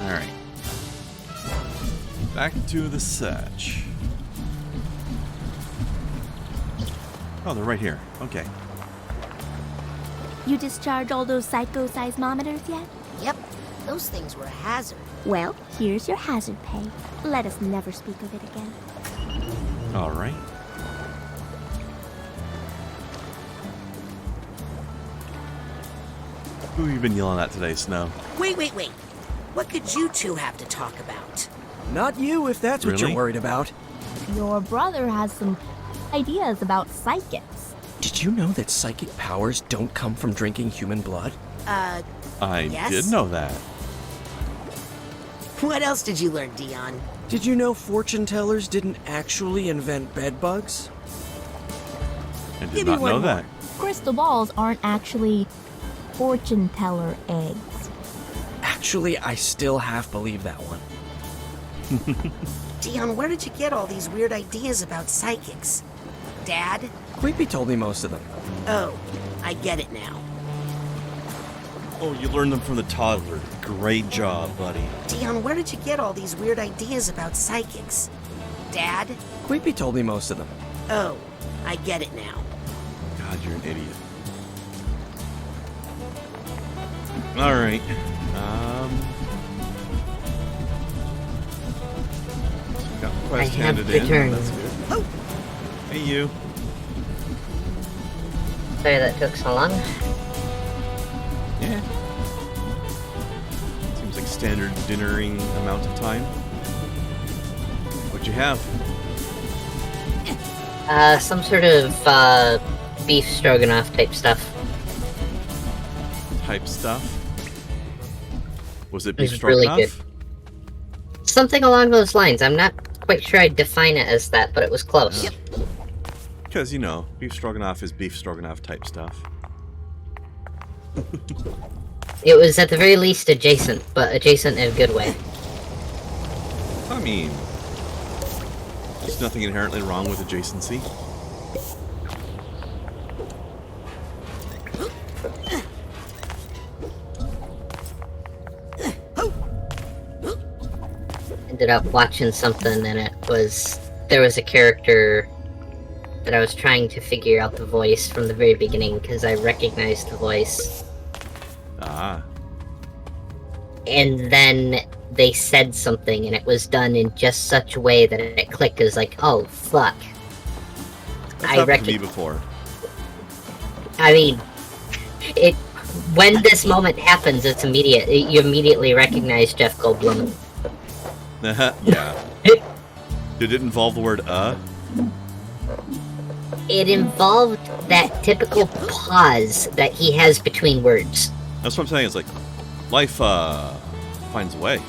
Alright. Back to the search. Oh, they're right here. Okay. You discharge all those psycho-seismometers yet? Yep, those things were a hazard. Well, here's your hazard pay. Let us never speak of it again. Alright. Who have you been yelling at today, Snow? Wait. What could you two have to talk about? Not you, if that's what Really? you're worried about. Your brother has some ideas about psychics. Did you know that psychic powers don't come from drinking human blood? I Yes? did know that. What else did you learn, Dion? Did you know fortune tellers didn't actually invent bedbugs? I did Give me not one know more. that. Crystal balls aren't actually fortune teller eggs. Actually, I still half believe that one. Dion, where did you get all these weird ideas about psychics? Dad? Creepy told me most of them. Oh, I get it now. Oh, you learned them from the toddler. Great job, buddy. Dion, where did you get all these weird ideas about psychics? Dad? Creepy told me most of them. Oh, I get it now. God, you're an idiot. Alright. Got the quest I have handed in. returned. That's good. Oh. Hey, you. Sorry that took so long. Yeah. Seems like standard dinnering amount of time. What'd you have? Some sort of, beef stroganoff type stuff. Type stuff? Was it It was beef really stroganoff? Something along those lines. I'm not quite sure I'd define it as that, but it was close. Yep. Because, you know, beef stroganoff is beef stroganoff type stuff. It was at the very least adjacent, but adjacent in a good way. I mean, there's nothing inherently wrong with adjacency. Ended up watching something and there was a character that I was trying to figure out the voice from the very beginning because I recognized the voice. Ah. And then they said something and it was done in just such a way that it clicked. It was like, oh fuck. That's happened to me before. I mean, when this moment happens, it's immediate. You immediately recognize Jeff Goldblum. Yeah. Did it involve the word It involved that typical pause that he has between words. That's what I'm saying. It's like, life, finds a way.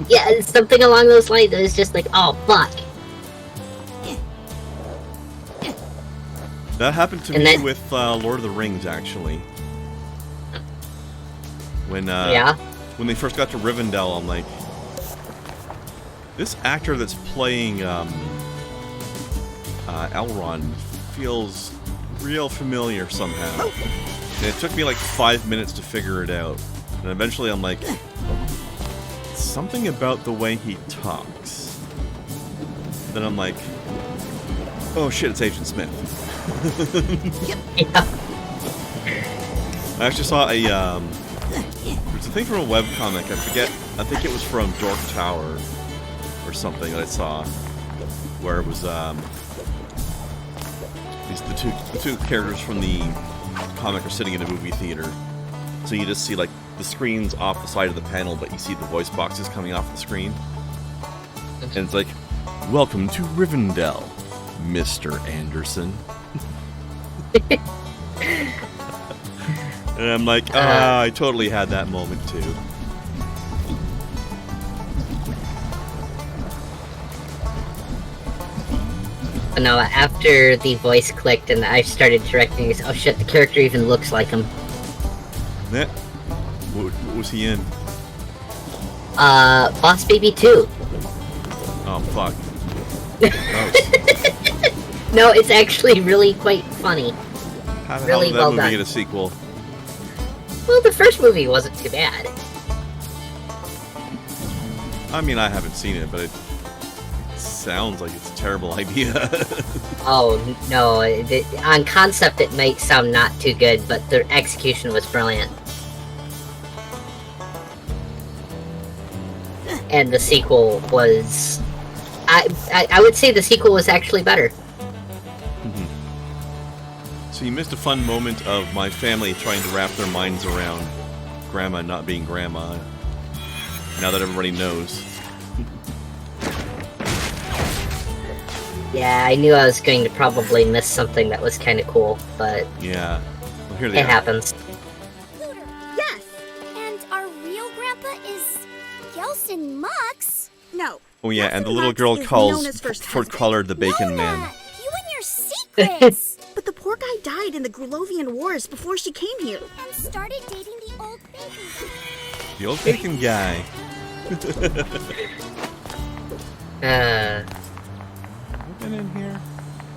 Yeah, something along those lines. It was just like, oh fuck. That happened to And me then- with Lord of the Rings, actually. When Yeah. when they first got to Rivendell, I'm like, this actor that's playing Elrond feels real familiar somehow. And it took me like 5 minutes to figure it out. And eventually I'm like, something about the way he talks. Then I'm like, oh shit, it's Agent Smith. Yeah. I actually saw there's a thing from a webcomic, I think it was from Dork Tower or something that I saw, where it was the two characters from the comic are sitting in a movie theater, so you just see like the screens off the side of the panel, but you see the voice boxes coming off the screen, and it's like, welcome to Rivendell, Mr. Anderson. And I'm like, I totally had that moment too. But no, after the voice clicked and I started to recognize, oh shit, the character even looks like him. Yeah. What was he in? Boss Baby 2. Oh, fuck. No, it's actually really quite funny. How the Really hell did that well movie done. get a sequel? Well, the first movie wasn't too bad. I mean, I haven't seen it, but it sounds like it's a terrible idea. Oh, no. On concept, it might sound not too good, but the execution was brilliant. And the sequel was... I would say the sequel was actually better. So you missed a fun moment of my family trying to wrap their minds around Grandma not being Grandma. Now that everybody knows. Yeah, I knew I was going to probably miss something that was kind of cool, but Yeah. Well, here they it are. happens. Yes. And our real grandpa is Gelson Mux? No. Oh yeah, and the little Mux girl is calls Nona's first Ford husband. Collar the Bacon Nona, Man. you and your secrets. But the poor guy died in the Grulovian Wars before she came here. And started dating the old bacon guy. The old bacon guy. Been in here?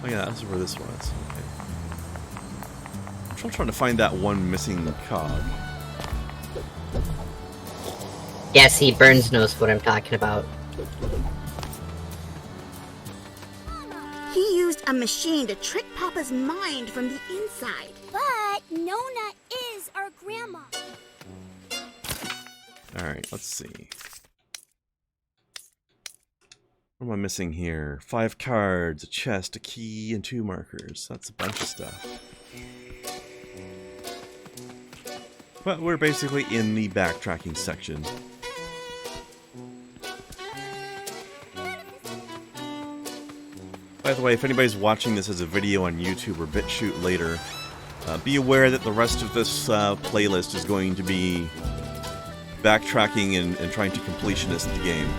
Oh yeah, that's where this was. Okay. I'm still trying to find that one missing cog. Yeah, see, Burns knows what I'm talking about. He used a machine to trick Papa's mind from the inside. But Nona is our grandma. Alright, let's see. What am I missing here? 5 cards, a chest, a key, and 2 markers. That's a bunch of stuff. But we're basically in the backtracking section. By the way, if anybody's watching this as a video on YouTube or BitChute later, be aware that the rest of this playlist is going to be backtracking and trying to completionist the game.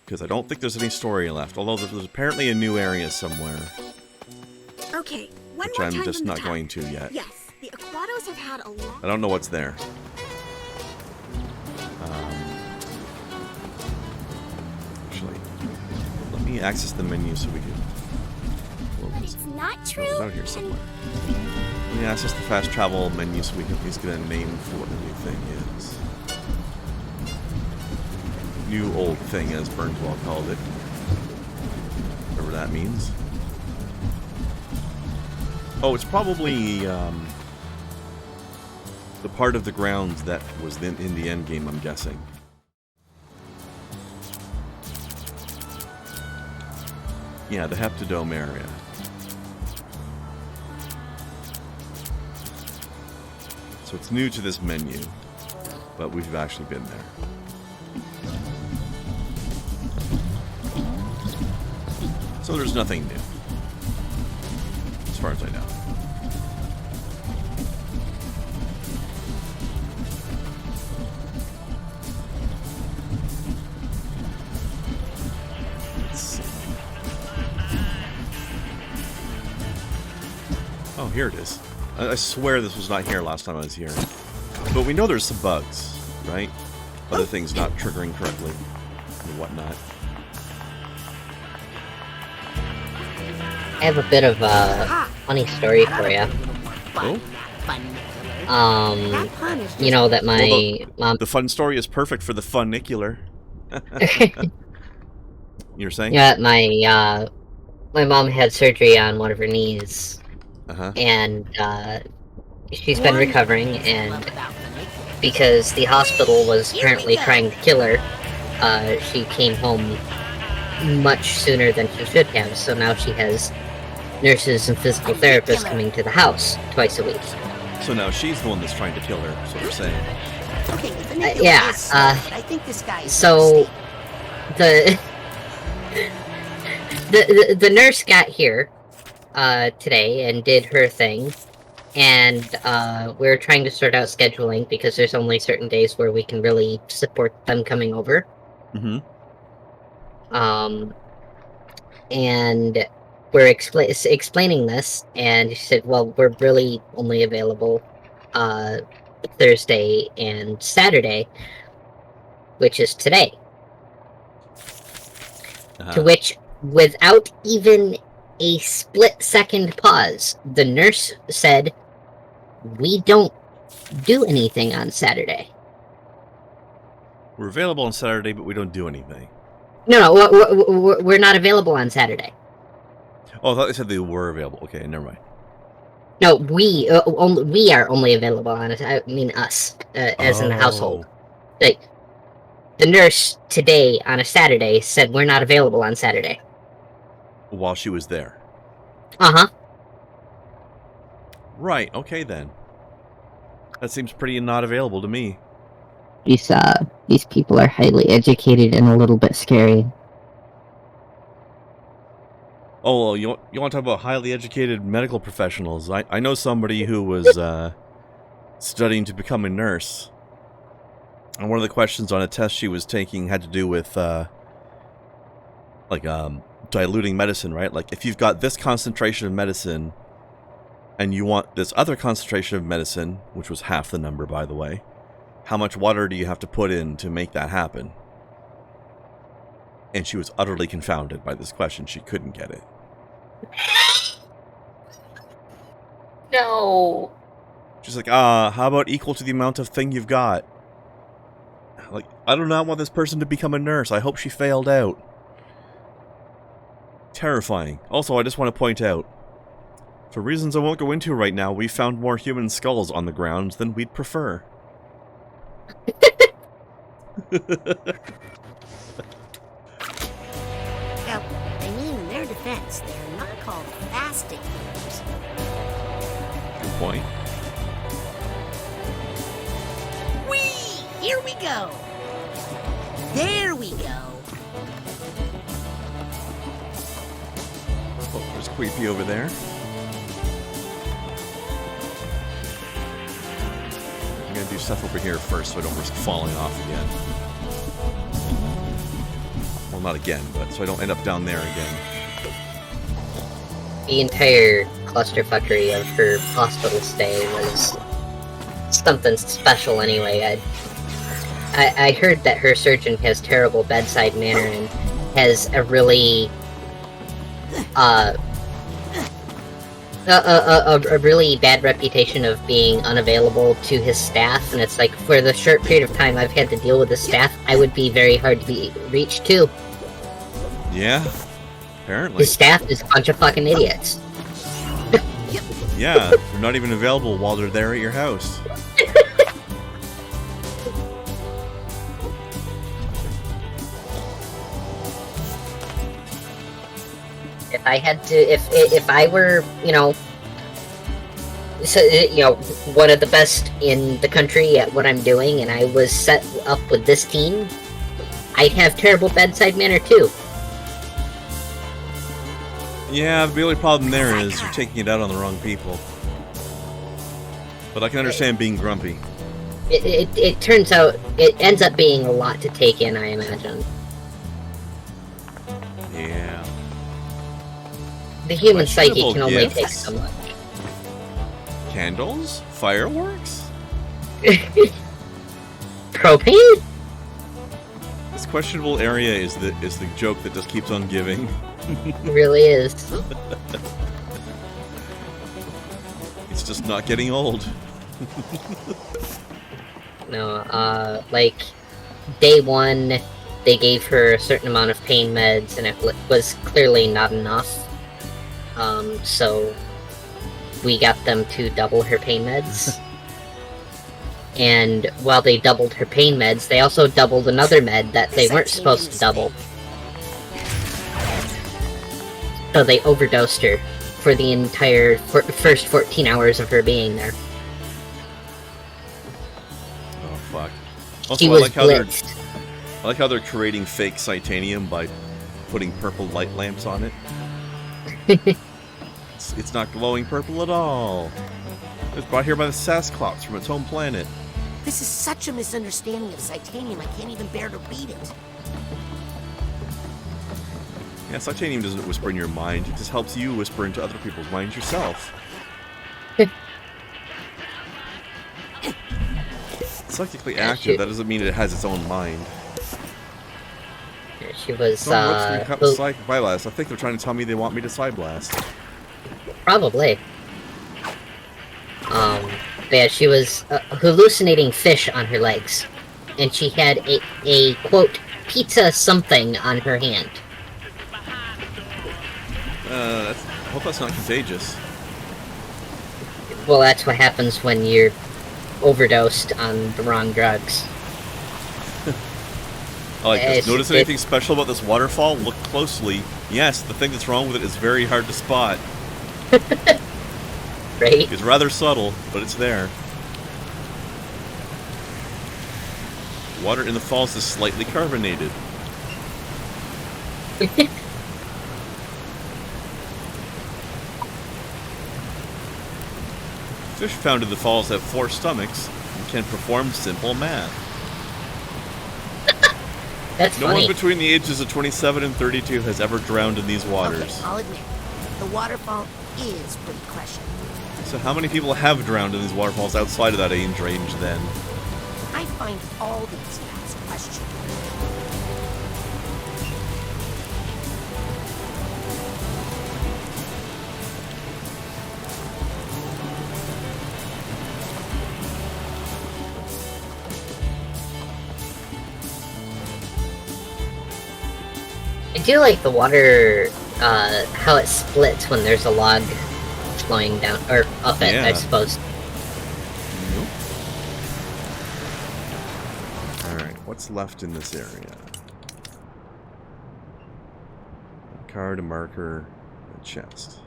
Because I don't think there's any story left, although there's apparently a new area somewhere, Okay, one which more I'm time just from the not top. going to yet. Yes, the Aquatos have had a long... I don't know what's there. Actually, let me access the menu so we can... It's not true. It's out here somewhere. Let me access the fast travel menu so we can at least get a name for what the new thing is. New old thing, as Burnswell called it. Whatever that means. Oh, it's probably the part of the grounds that was in the end game, I'm guessing. Yeah, the Heptadome area. So it's new to this menu, but we've actually been there. So there's nothing new, as far as I know. Let's see. Oh, here it is. I swear this was not here last time I was here. But we know there's some bugs, right? Other things not triggering correctly and whatnot. I have a bit of a funny story for you. Oh? You know that my Well, mom... The fun story is perfect for the funicular. You're saying? Yeah, my mom had surgery on one of her knees, Uh-huh. and she's been recovering, and because the hospital was apparently trying to kill her, she came home much sooner than she should have, so now she has nurses and physical therapists coming to the house twice a week. So now she's the one that's trying to kill her, is what you're saying. Okay, the manipulator yeah, is solid, but I think this guy is So, the nurse got here today and did her thing, and we're trying to sort out scheduling because there's only certain days where we can really support them coming over. Mm-hmm. And we're explaining this, and she said, well, we're really only available Thursday and Saturday, which is today. Uh-huh. To which, without even a split-second pause, the nurse said, we don't do anything on Saturday. We're available on Saturday, but we don't do anything. No, we're not available on Saturday. Oh, I thought they said they were available. Okay, never mind. No, we are only available on it. I mean us, as in the household. Like, the nurse today on a Saturday said we're not available on Saturday. While she was there. Uh-huh. Right, okay then. That seems pretty not available to me. These people are highly educated and a little bit scary. Oh, well, you want to talk about highly educated medical professionals. I know somebody who was studying to become a nurse. And one of the questions on a test she was taking had to do with, diluting medicine, right? Like, if you've got this concentration of medicine, and you want this other concentration of medicine, which was half the number, by the way, how much water do you have to put in to make that happen? And she was utterly confounded by this question. She couldn't get it. No. She's like, how about equal to the amount of thing you've got? Like, I do not want this person to become a nurse. I hope she failed out. Terrifying. Also, I just want to point out, for reasons I won't go into right now, we found more human skulls on the ground than we'd prefer. Now, I mean, in their defense, they're not called fasting killers. Good point. Whee! Here we go! There we go! Oh, there's Queepy over there. I'm gonna do stuff over here first so I don't risk falling off again. Well, not again, but so I don't end up down there again. The entire clusterfuckery of her hospital stay was something special anyway. I heard that her surgeon has terrible bedside manner and has a really a really bad reputation of being unavailable to his staff, and it's like, for the short period of time I've had to deal with his staff, I would be very hard to be reached too. Yeah, apparently. His staff is a bunch of fucking idiots. Yeah, they're not even available while they're there at your house. If I had to, if I were, one of the best in the country at what I'm doing, and I was set up with this team, I'd have terrible bedside manner too. Yeah, the only problem there is you're taking it out on the wrong people. But I can understand being grumpy. It turns out, it ends up being a lot to take in, I imagine. Yeah. The human psyche Questionable can only gifts. take so much. Candles? Fireworks? Propane? This questionable area is the joke that just keeps on giving. It really is. It's just not getting old. No, like, day one, they gave her a certain amount of pain meds, and it was clearly not enough. So we got them to double her pain meds. And while they doubled her pain meds, they also doubled another med that they weren't supposed to double. So they overdosed her for the entire first 14 hours of her being there. Oh fuck. She Also, was I like how they're creating fake Psychonauts by putting purple light lamps on it. It's not glowing purple at all. It was brought here by the Sasclops from its home planet. This is such a misunderstanding of Psychonium, I can't even bear to read it. Yeah, Psychonium doesn't whisper in your mind, it just helps you whisper into other people's minds yourself. Psychically active, that doesn't mean it has its own mind. She was, Psych Blast. I think they're trying to tell me they want me to Psy Blast. Probably. But yeah, she was hallucinating fish on her legs. and she had a quote, pizza something on her hand. I hope that's not contagious. Well, that's what happens when you're overdosed on the wrong drugs. I like this. It's- Notice anything special about this waterfall? Look closely. Yes, the thing that's wrong with it is very hard to spot. Right? It's rather subtle, but it's there. Water in the falls is slightly carbonated. Fish found in the falls have 4 stomachs and can perform simple math. That's No funny. one between the ages of 27 and 32 has ever drowned in these waters. Okay, I'll admit, the waterfall is pretty crushing. So how many people have drowned in these waterfalls outside of that age range then? I find all these facts questionable. I do like the water, how it splits when there's a log flowing down, or up it, I Yeah. suppose. Alright, what's left in this area? A card, a marker, a chest.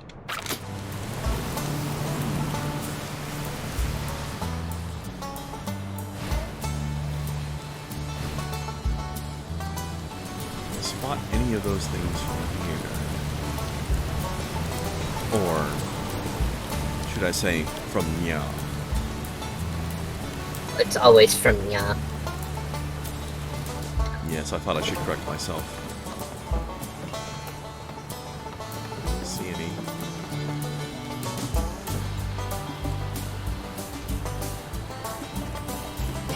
Spot any of those things from here. Or should I say from Nya? It's always from ya. Yes, I thought I should correct myself. See any?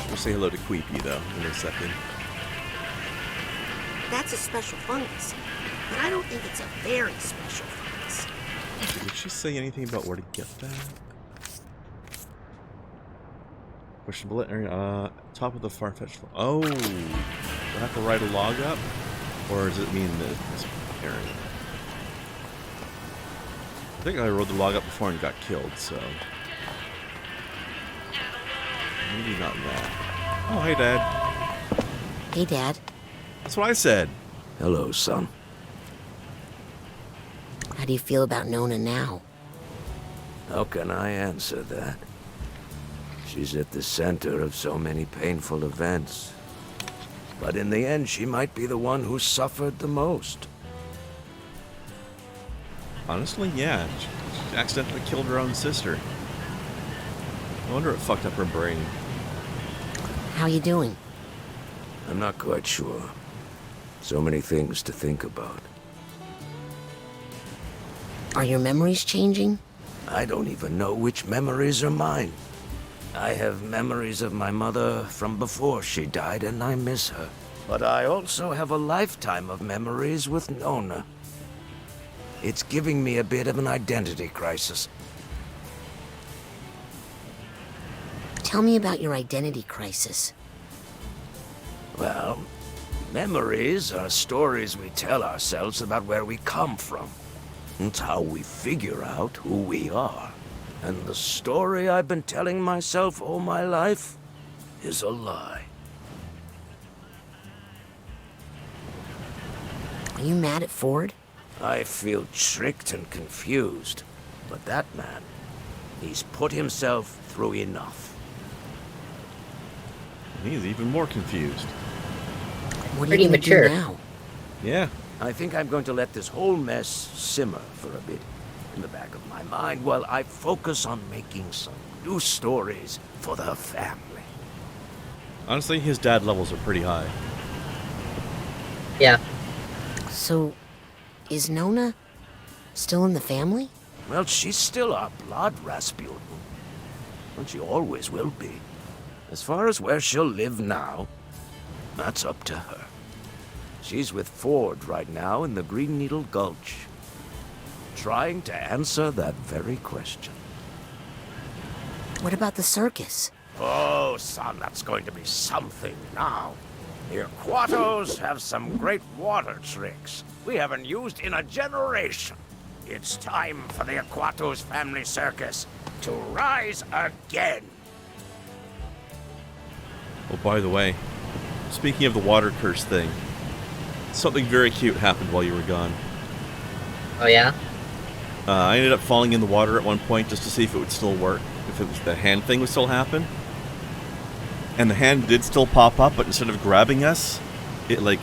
We'll say hello to Queepy though in a second. That's a special fungus, but I don't think it's a very special fungus. Did she say anything about where to get that? Questionable area, top of the far-fetched. Oh, do I have to write a log up, or does it mean this area? I think I wrote the log up before and got killed, so maybe not that. Oh, hey, Dad. Hey, Dad. That's what I said. Hello, son. How do you feel about Nona now? How can I answer that? She's at the center of so many painful events. But in the end, she might be the one who suffered the most. Honestly, yeah. She accidentally killed her own sister. I wonder what fucked up her brain. How you doing? I'm not quite sure. So many things to think about. Are your memories changing? I don't even know which memories are mine. I have memories of my mother from before she died, and I miss her. But I also have a lifetime of memories with Nona. It's giving me a bit of an identity crisis. Tell me about your identity crisis. Well, memories are stories we tell ourselves about where we come from. It's how we figure out who we are. And the story I've been telling myself all my life is a lie. Are you mad at Ford? I feel tricked and confused. But that man, he's put himself through enough. He's even more confused. What are Pretty you gonna mature. do now? Yeah. I think I'm going to let this whole mess simmer for a bit in the back of my mind while I focus on making some new stories for the family. Honestly, his dad levels are pretty high. Yeah. So, is Nona still in the family? Well, she's still our blood, Razputin. And she always will be. As far as where she'll live now, that's up to her. She's with Ford right now in the Green Needle Gulch, trying to answer that very question. What about the circus? Oh, son, that's going to be something now. The Aquatos have some great water tricks we haven't used in a generation. It's time for the Aquatos family circus to rise again. Oh, by the way, speaking of the water curse thing, something very cute happened while you were gone. Oh yeah? I ended up falling in the water at one point just to see if it would still work, if it was, the hand thing would still happen. And the hand did still pop up, but instead of grabbing us, it like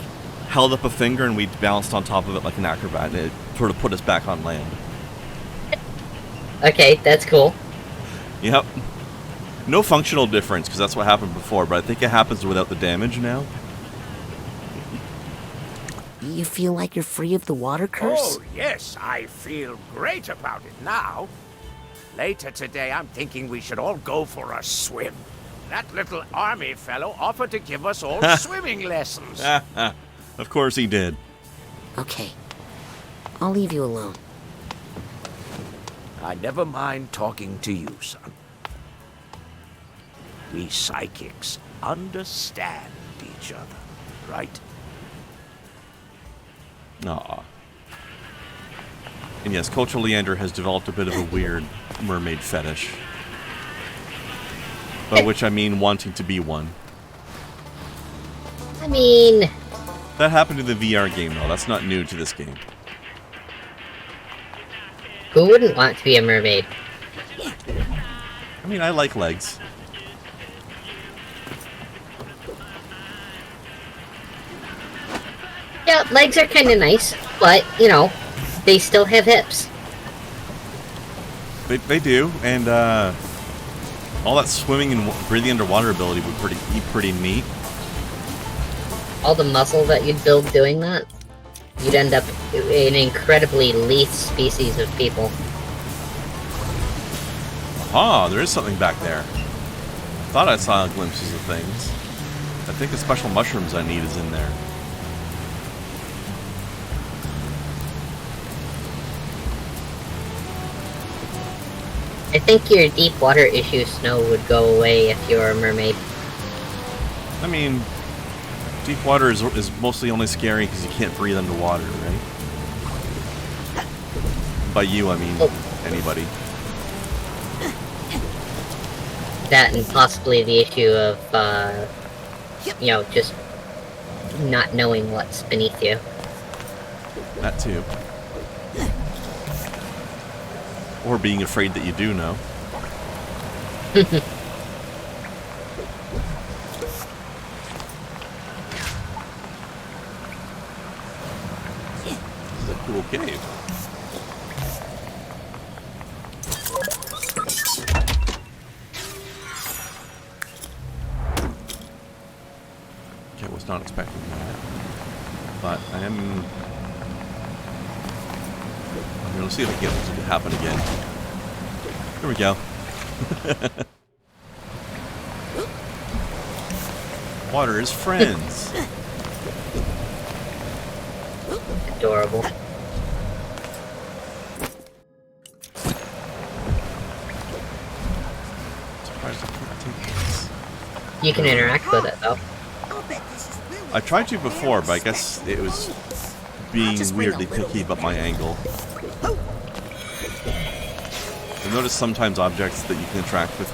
held up a finger and we bounced on top of it like an acrobat, and it sort of put us back on land. Okay, that's cool. Yep. No functional difference, because that's what happened before, but I think it happens without the damage now. You feel like you're free of the water curse? Oh, yes, I feel great about it now. Later today, I'm thinking we should all go for a swim. That little army fellow offered to give us all swimming lessons. Of course he did. Okay. I'll leave you alone. I never mind talking to you, son. We psychics understand each other, right? Aw. And yes, Culture Leander has developed a bit of a weird mermaid fetish. By which I mean wanting to be one. I mean... That happened in the VR game, though. That's not new to this game. Who wouldn't want to be a mermaid? I mean, I like legs. Yeah, legs are kind of nice, but, you know, they still have hips. They do, and all that swimming and breathing underwater ability would be pretty neat. All the muscle that you'd build doing that, you'd end up an incredibly elite species of people. Ah, there is something back there. Thought I saw glimpses of things. I think the special mushrooms I need is in there. I think your deep water issue, Snow, would go away if you were a mermaid. I mean, deep water is mostly only scary because you can't breathe underwater, right? By you, I mean anybody. That and possibly the issue of, you know, just not knowing what's beneath you. That too. Or being afraid that you do know. This is a cool cave. Okay, I was not expecting that. But I am... Let's see if I can get this to happen again. Here we go. Water is friends. Adorable. Surprised I can't take this. You can interact with it, though. I tried to before, but I guess it was being weirdly picky about my angle. You'll notice sometimes objects that you can interact with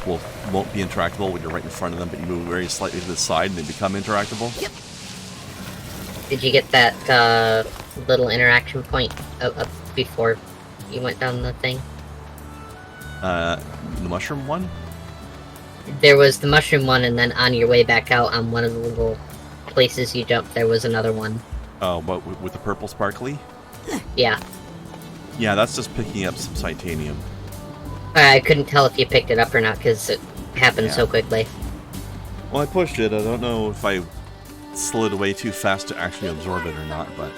won't be interactable when you're right in front of them, but you move very slightly to the side and they become interactable. Did you get that little interaction point up before you went down the thing? The mushroom one? There was the mushroom one, and then on your way back out on one of the little places you jumped, there was another one. Oh, but with the purple sparkly? Yeah. Yeah, that's just picking up some titanium. I couldn't tell if you picked it up or not, because it happened so quickly. Well, I pushed it. I don't know if I slid away too fast to actually absorb it or not, but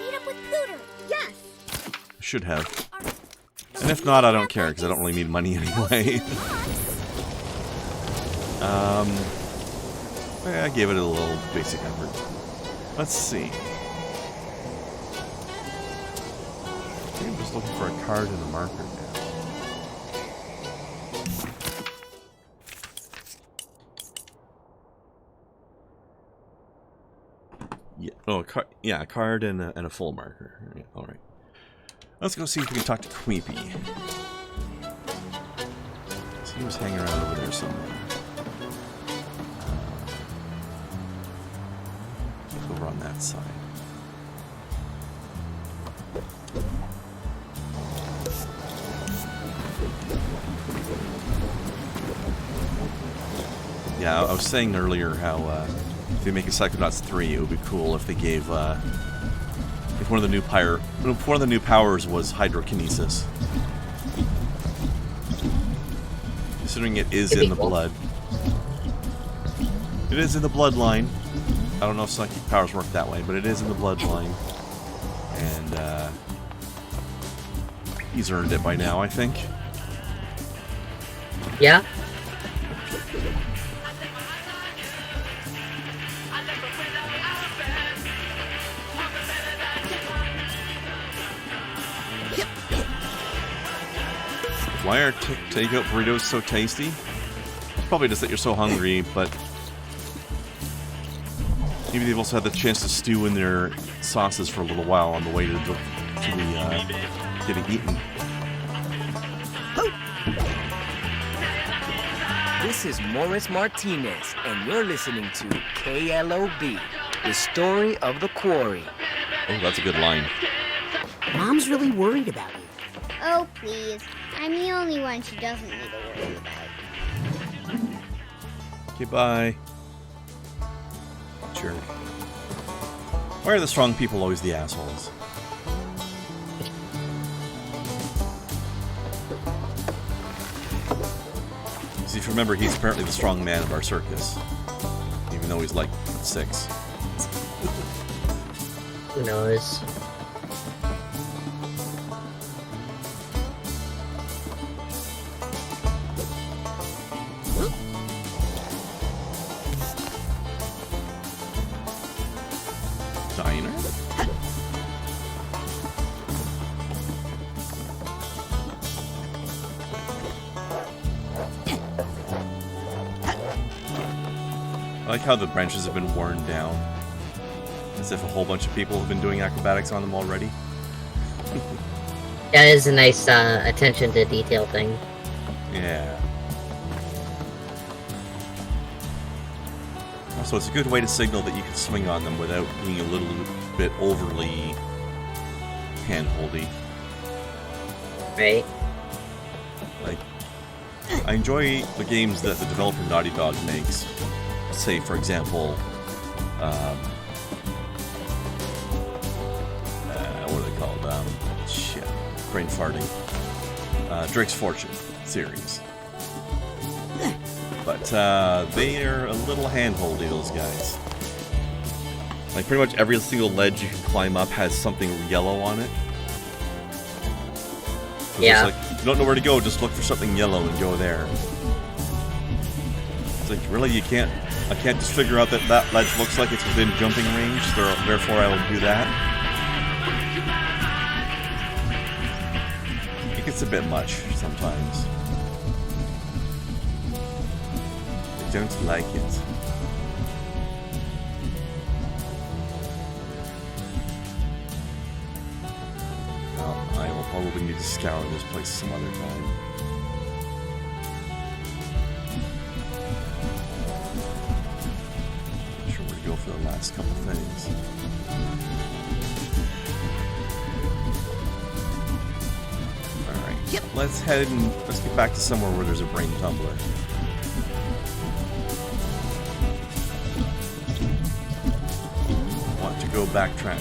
Yes. I should have. And if not, I don't care, because I don't really need money anyway. I gave it a little basic effort. Let's see. I think I'm just looking for a card and a marker now. Yeah. Oh, a card and a full marker. Yeah, all right. Let's go see if we can talk to Queepy. So he was hanging around over there somewhere. Over on that side. Yeah, I was saying earlier how if they make a Psychonauts 3, it would be cool if they gave if one of the new powers was hydrokinesis. Considering it is in the blood. It is in the bloodline. I don't know if psychic powers work that way, but it is in the bloodline. And he's earned it by now, I think. Yeah. Why are takeout burritos so tasty? It's probably just that you're so hungry, but maybe they've also had the chance to stew in their sauces for a little while on the way to the getting eaten. This is Morris Martinez, and you're listening to KLOB, the story of the quarry. Oh, that's a good line. Mom's really worried about you. Oh, please. I'm the only one she doesn't need to worry about. Okay, bye. Jerk. Why are the strong people always the assholes? See, if you remember, he's apparently the strong man of our circus. Even though he's like 6. Who knows? Diner? I like how the branches have been worn down. As if a whole bunch of people have been doing acrobatics on them already. That is a nice attention to detail thing. Yeah. Also, it's a good way to signal that you can swing on them without being a little bit overly hand-holdy. Right? Like, I enjoy the games that the developer Naughty Dog makes. Say, for example, what are they called? Shit. Brain farting. Drake's Fortune series. But they are a little hand-holdy, those guys. Like, pretty much every single ledge you can climb up has something yellow on it. So yeah. It's like, you don't know where to go, just look for something yellow and go there. It's like, really, I can't just figure out that that ledge looks like it's within jumping range, therefore I will do that. It gets a bit much sometimes. I don't like it. Well, I will probably need to scour this place some other time. Not sure where to go for the last couple things. Alright, yep. Let's get back to somewhere where there's a brain tumbler. Go backtrack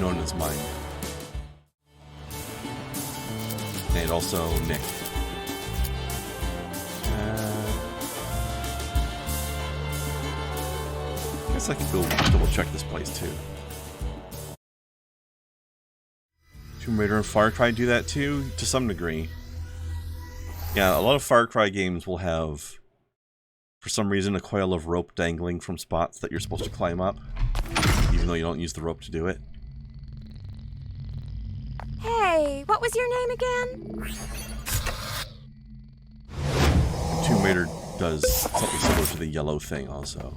Nona's mind. And also Nick. I guess I could go double check this place too. Tomb Raider and Far Cry do that too, to some degree. Yeah, a lot of Far Cry games will have, for some reason, a coil of rope dangling from spots that you're supposed to climb up, even though you don't use the rope to do it. Hey, what was your name again? Tomb Raider does something similar to the yellow thing also.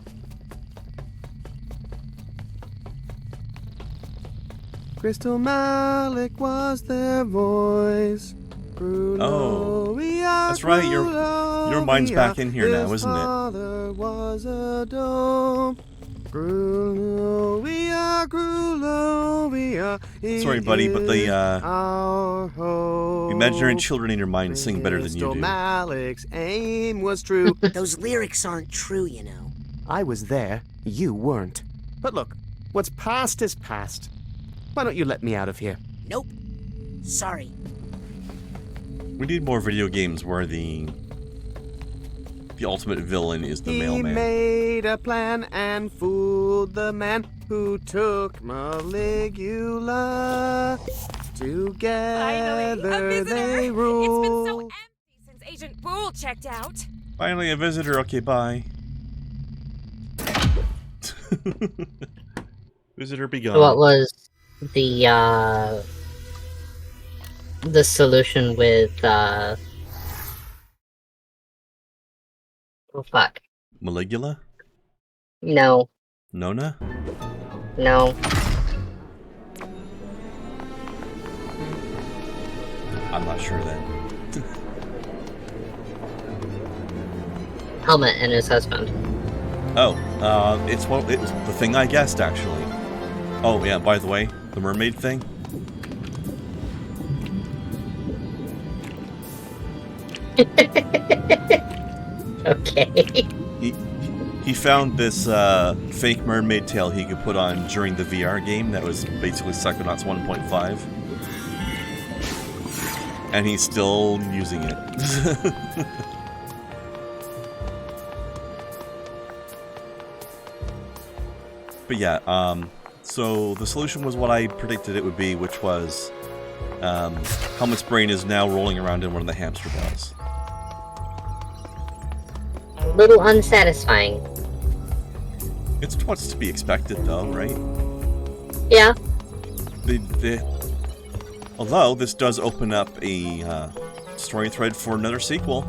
Crystal Malik was their voice. Oh, that's right. Your mind's back in here now, isn't it? Father was a dome. Sorry, buddy, but the imaginary children in your mind sing better than you Crystal do. Malik's aim was true. Those lyrics aren't true, you know. I was there, you weren't. But look, what's past is past. Why don't you let me out of here? Nope. Sorry. We need more video games where the ultimate villain is the He mailman. made a plan and fooled the man who took Maligula. Together they rule. It's been so empty since Agent Boole checked out. Finally, a visitor. Okay, bye. Visitor be gone. So what was the solution with oh fuck. Maligula? No. Nona? No. I'm not sure then. Helmut and his husband. Oh, it was the thing I guessed, actually. Oh, yeah, by the way, the mermaid thing. Okay. He found this fake mermaid tail he could put on during the VR game that was basically Psychonauts 1.5. And he's still using it. But yeah, so the solution was what I predicted it would be, which was Helmut's brain is now rolling around in one of the hamster balls. A little unsatisfying. It's what's to be expected, though, right? Yeah. Although this does open up a story thread for another sequel.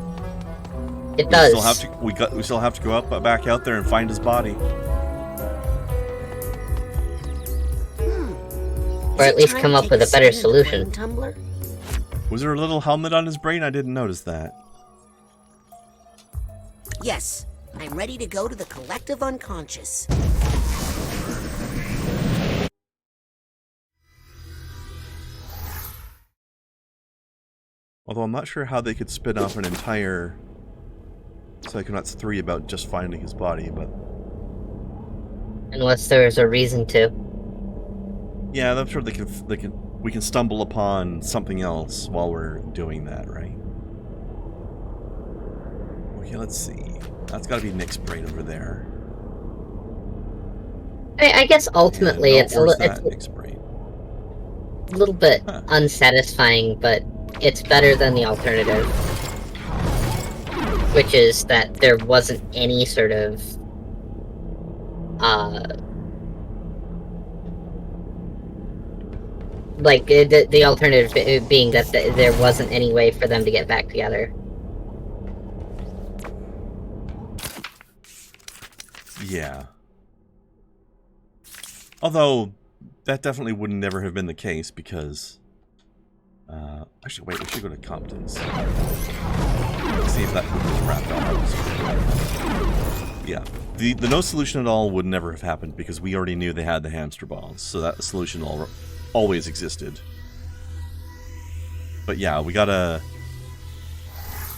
It does. We still have to go back out there and find his body. Or at least come up with a better solution. Was there a little helmet on his brain? I didn't notice that. Yes, I'm ready to go to the collective unconscious. Although I'm not sure how they could spin off an entire Psychonauts 3 about just finding his body, but... Unless there's a reason to. Yeah, I'm sure we can stumble upon something else while we're doing that, right? Okay, let's see. That's gotta be Nick's brain over there. I guess ultimately it's a Nick's brain? little bit unsatisfying, but it's better than the alternative. Which is that there wasn't any sort of like, the alternative being that there wasn't any way for them to get back together. Yeah. Although, that definitely would never have been the case, because... actually, wait, we should go to Compton's. See if that was wrapped up. Yeah. The no solution at all would never have happened, because we already knew they had the hamster balls, so that solution always existed. But yeah, we gotta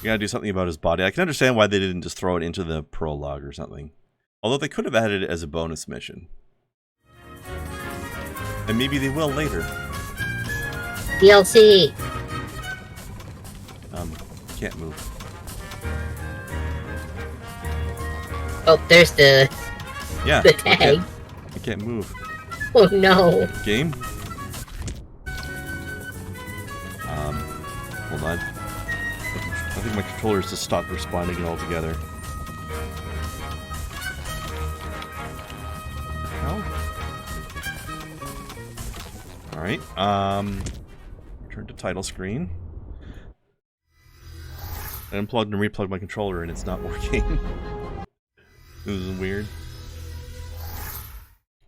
do something about his body. I can understand why they didn't just throw it into the prologue or something. Although they could have added it as a bonus mission. And maybe they will later. DLC! Can't move. Oh, there's the... Yeah. the tag. I can't move. Oh no. Game? Hold on. I think my controller's just stopped responding altogether. How? Alright, return to title screen. I unplugged and replugged my controller and it's not working. This is weird.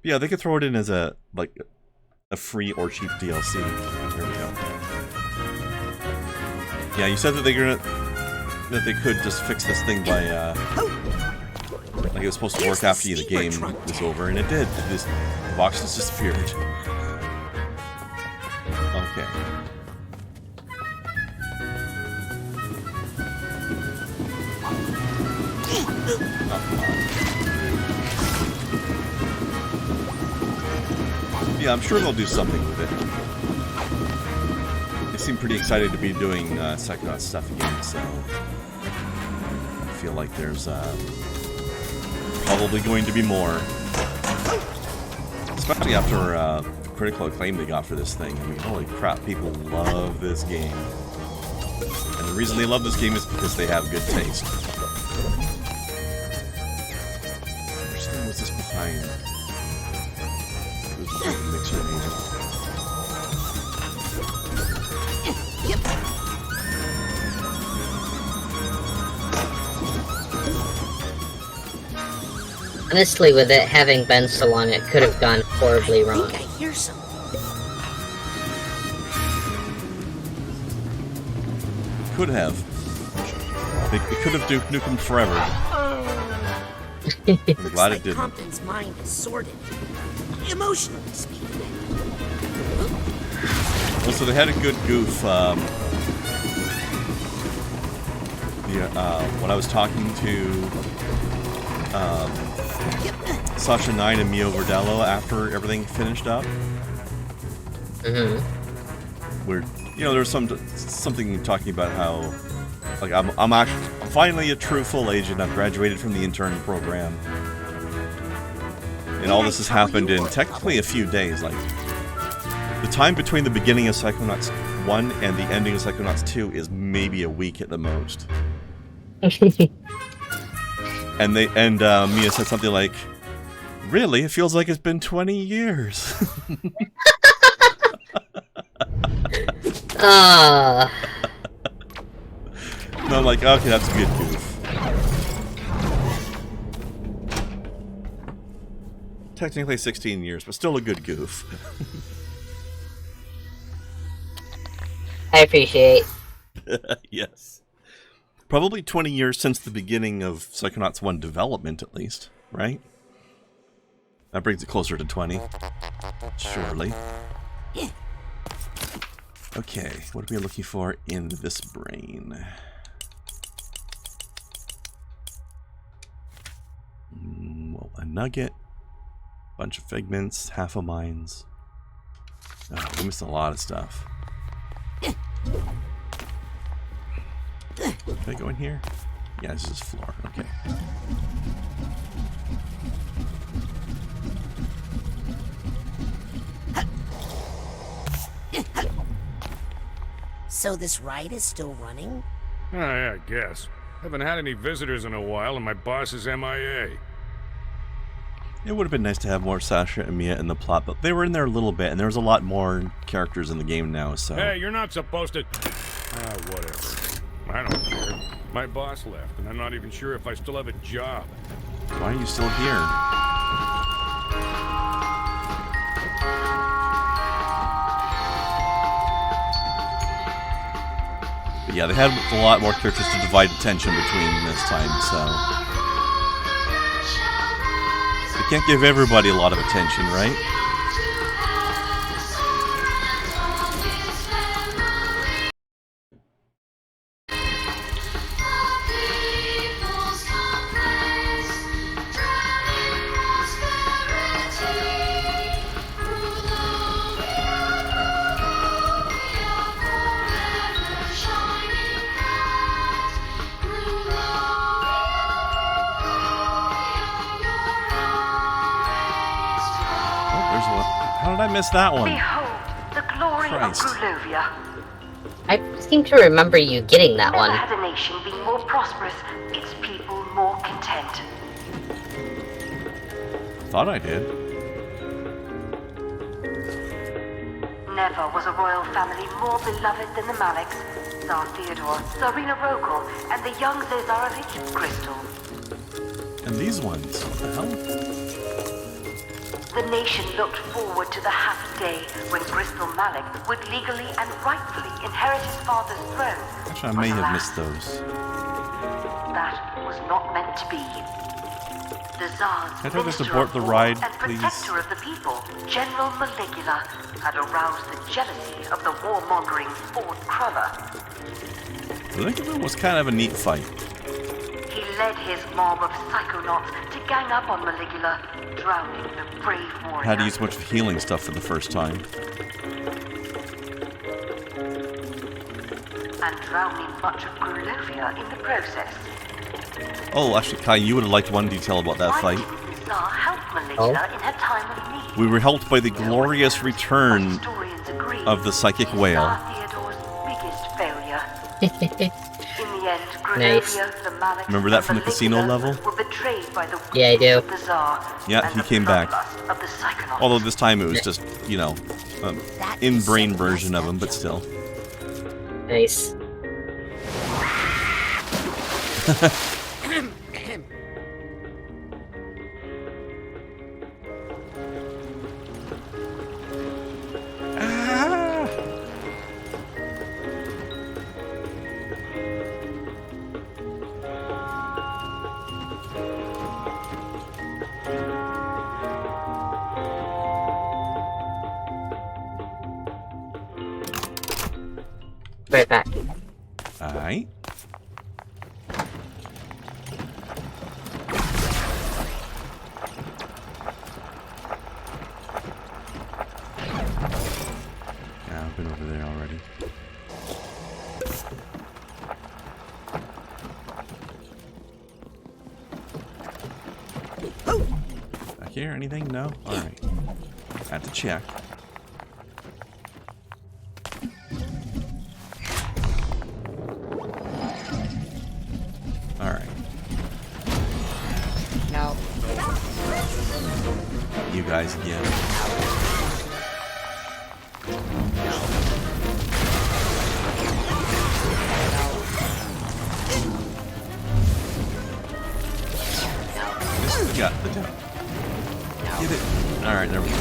Yeah, they could throw it in as a, like, a free or cheap DLC. There we go. Yeah, you said that they could just fix this thing by like it was supposed to work after the game was over, and it did. The box just disappeared. Okay. Yeah, I'm sure they'll do something with it. They seem pretty excited to be doing Psychonauts stuff again, so I feel like there's probably going to be more. Especially after the critical acclaim they got for this thing. I mean, holy crap, people love this game. And the reason they love this game is because they have good taste. Which thing was this behind? It was behind the mixer, maybe. Honestly, with it having been so long, it could have gone horribly wrong. I think I hear something. Could have. It could have Duke Nukem forever. I'm glad it didn't. Compton's mind is sorted. Emotionally speaking. Well, so they had a good goof. When I was talking to Sasha 9 and Mio Verdello after everything finished up. Where there was something talking about how, like, I'm finally a true full agent. I've graduated from the intern program, and all this has happened in technically a few days. Like, the time between the beginning of Psychonauts 1 and the ending of Psychonauts 2 is maybe a week at the most. And Mia said something like, "Really? It feels like it's been 20 years." And I'm like, okay, that's a good goof. Technically 16 years, but still a good goof. I appreciate. Yes. Probably 20 years since the beginning of Psychonauts 1 development, at least, right? That brings it closer to 20. Surely. Okay, what are we looking for in this brain? Well, a nugget, bunch of figments, half a mines. Oh, we missed a lot of stuff. Can I go in here? Yeah, this is floor. Okay. So this ride is still running? Oh, yeah, I guess. Haven't had any visitors in a while, and my boss is MIA. It would have been nice to have more Sasha and Mia in the plot, but they were in there a little bit, and there's a lot more characters in the game now, so... Hey, you're not supposed to... whatever. I don't care. My boss left, and I'm not even sure if I still have a job. Why are you still here? But yeah, they had a lot more characters to divide attention between this time, so... They can't give everybody a lot of attention, right? How did I miss that one? Behold, the glory Christ. of Brulovia. I seem to remember you getting that one. Never had a nation been more prosperous, its people more content. Thought I did. Never was a royal family more beloved than the Maleks, Tsar Theodore, Tsarina Rokal, and the young Zazarovich Crystal. And these ones, what the hell? The nation looked forward to the happy day when Bristol Malik would legally and rightfully inherit his father's throne. Actually, I may have missed those. That was not meant to be. The Tsar's Can I just Minister abort of the War ride, and please? protector of the people, General Maligula, had aroused the jealousy of the warmongering Ford Cruller. Maligula was kind of a neat fight. He led his mob of Psychonauts to gang up on Maligula, drowning the brave warrior. Had to use a bunch of healing stuff for the first time. And drowning much of Grulovia in the process. Oh, actually, Kai, you would have liked one detail about that fight. Tsar helped Maligula in her time of need. We were helped by the glorious return of the psychic whale. Theodore's biggest failure. In the end, Grulovia, Nice. the Malik, Remember that from the casino level? were betrayed by the Yeah, I do. of the Tsar Yeah, and he the came back. bloodlust of the Psychonauts. Although this time it was just, you know, in-brain version of him, but still. Nice. Right back. Alright. Yeah, I've been over there already. Back here, anything? No? Alright. Had to check. Alright. No. You guys again. Got the jump. Get it. Alright, there we go.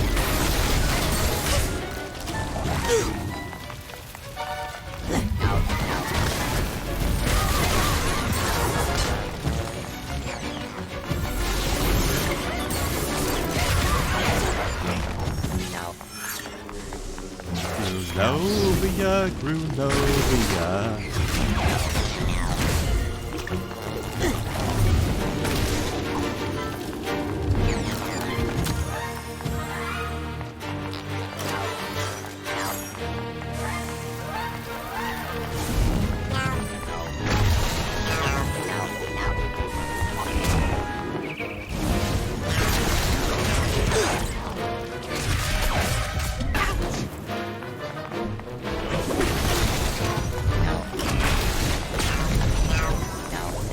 Grulovia, Grulovia.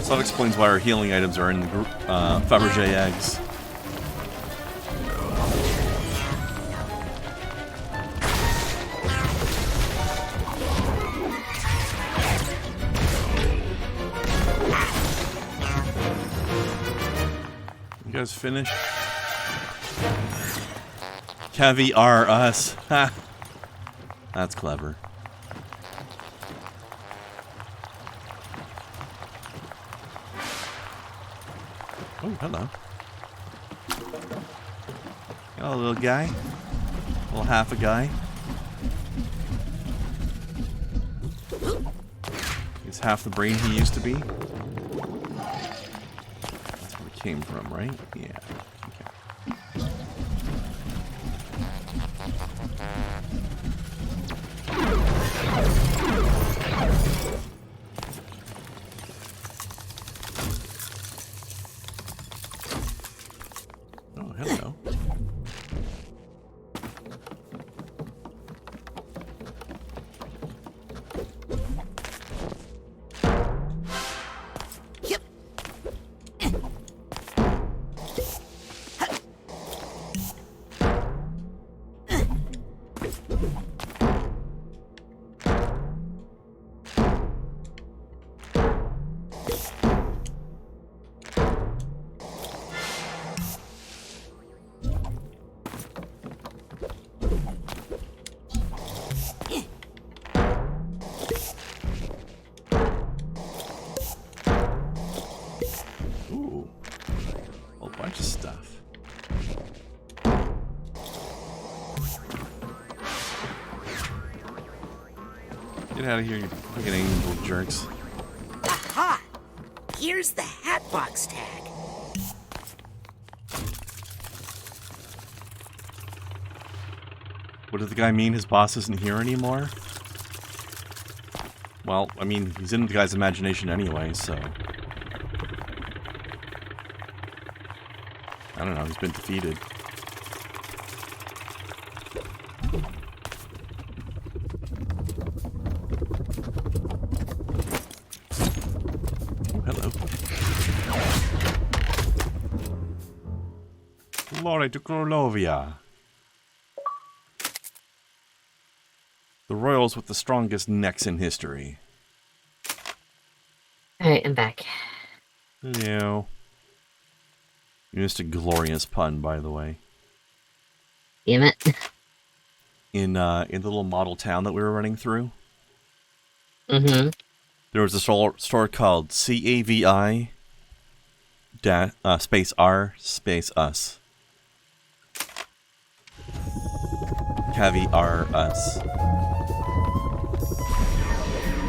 So that explains why our healing items are in the Fabergé eggs. You guys finished? Caviar us. Ha! That's clever. Oh, hello. Hello, little guy. Little half a guy. He's half the brain he used to be. That's where it came from, right? Yeah. Okay. Oh, hello. bunch of stuff. Get out of here, you fucking angel jerks. Aha! Here's the Hatbox tag. What does the guy mean? His boss isn't here anymore? Well, I mean, he's in the guy's imagination anyway, so... I don't know, he's been defeated. Oh, hello. Glory to Grolovia. The royals with the strongest necks in history. Alright, I'm back. Hello. You missed a glorious pun, by the way. Damn it. In the little model town that we were running through. Mm-hmm. There was a store called CAVI space R space us. Caviar us.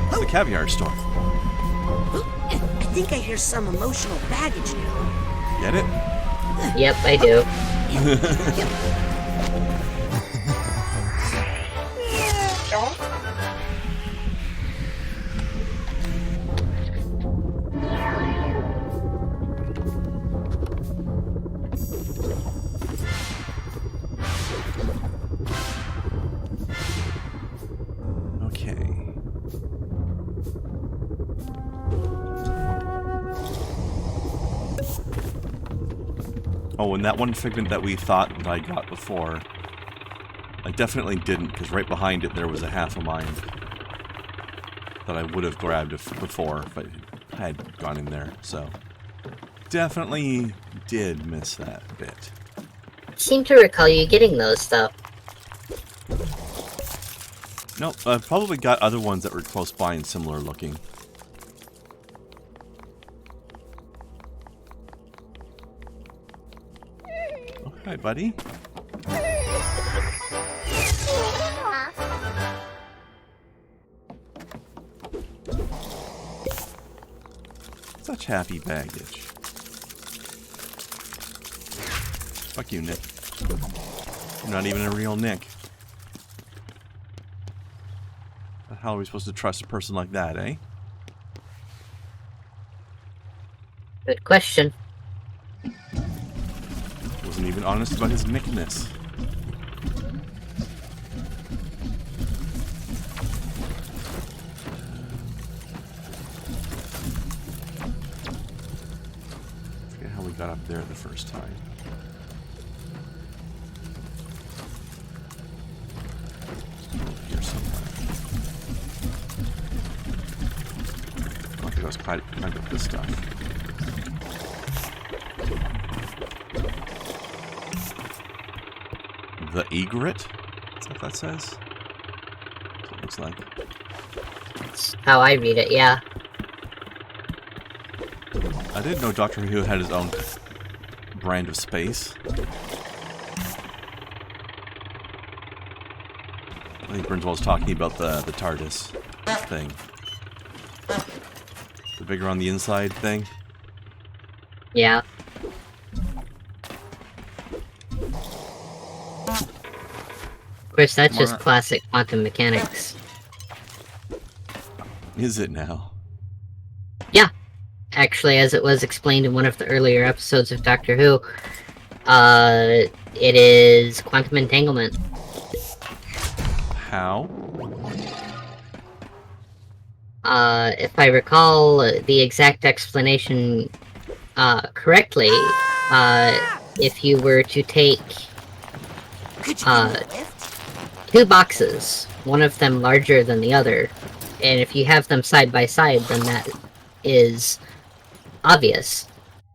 It's the caviar store. I think I hear some emotional baggage now. Get it? Yep, I do. Okay. Oh, and that one figment that we thought that I got before, I definitely didn't, because right behind it there was a half of mine that I would have grabbed before if I had gone in there, so definitely did miss that bit. I seem to recall you getting those, though. No, I've probably got other ones that were close by and similar looking. Oh, hi, buddy. Such happy baggage. Fuck you, Nick. You're not even a real Nick. How are we supposed to trust a person like that, eh? Good question. Wasn't even honest about his Nickness. I forget how we got up there the first time. Over here somewhere. I think I was quite up this stuff. The egret? Is that what that says? That's what it looks like. That's how I read it, yeah. I didn't know Doctor Who had his own brand of space. I think Burnwell's talking about the TARDIS thing. The bigger on the inside thing. Yeah. Of course, that's just classic quantum mechanics. Is it now? Yeah. Actually, as it was explained in one of the earlier episodes of Doctor Who, it is quantum entanglement. How? If I recall the exact explanation correctly, if you were to take two boxes, one of them larger than the other, and if you have them side by side, then that is obvious.